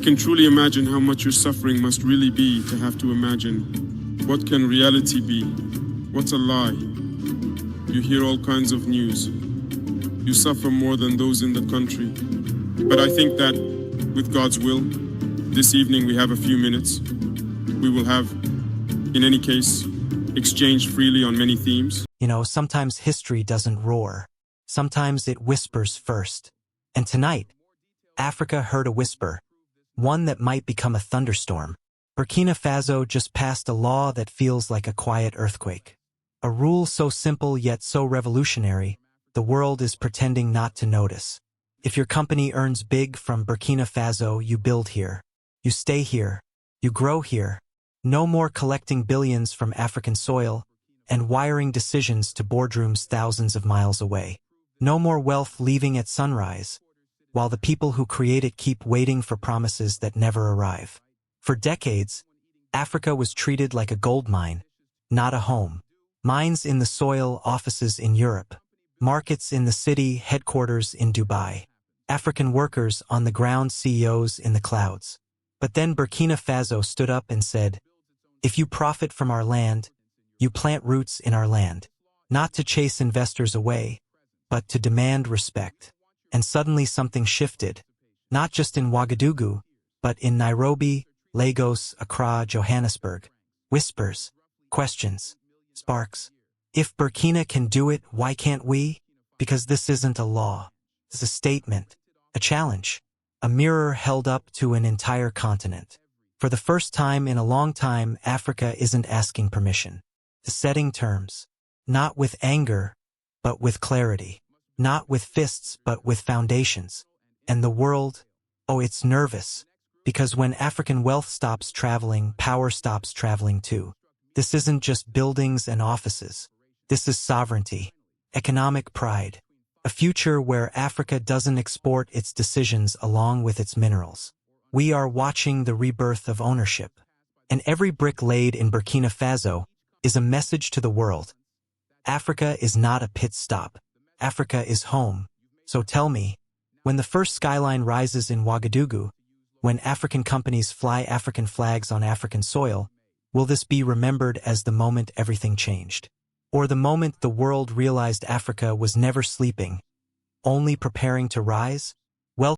I can truly imagine how much your suffering must really be to have to imagine. What can reality be? What's a lie? You hear all kinds of news. You suffer more than those in the country. But I think that, with God's will, this evening we have a few minutes. We will have, in any case, exchanged freely on many themes. You know, sometimes history doesn't roar. Sometimes it whispers first. And tonight, Africa heard a whisper, one that might become a thunderstorm. Burkina Faso just passed a law that feels like a quiet earthquake. A rule so simple yet so revolutionary, the world is pretending not to notice. If your company earns big from Burkina Faso, you build here. You stay here. You grow here. No more collecting billions from African soil and wiring decisions to boardrooms thousands of miles away. No more wealth leaving at sunrise, while the people who create it keep waiting for promises that never arrive. For decades, Africa was treated like a gold mine, not a home. Mines in the soil, offices in Europe. Markets in the city, headquarters in Dubai. African workers on the ground, CEOs in the clouds. But then Burkina Faso stood up and said, if you profit from our land, you plant roots in our land. Not to chase investors away, but to demand respect. And suddenly something shifted, not just in Ouagadougou, but in Nairobi, Lagos, Accra, Johannesburg. Whispers, questions, sparks. If Burkina can do it, why can't we? Because this isn't a law. It's a statement, a challenge, a mirror held up to an entire continent. For the first time in a long time, Africa isn't asking permission. It's setting terms, not with anger, but with clarity. Not with fists, but with foundations. And the world, oh, it's nervous. Because when African wealth stops traveling, power stops traveling too. This isn't just buildings and offices. This is sovereignty, economic pride, a future where Africa doesn't export its decisions along with its minerals. We are watching the rebirth of ownership. And every brick laid in Burkina Faso is a message to the world. Africa is not a pit stop. Africa is home. So tell me, when the first skyline rises in Ouagadougou, when African companies fly African flags on African soil, will this be remembered as the moment everything changed? Or the moment the world realized Africa was never sleeping, only preparing to rise?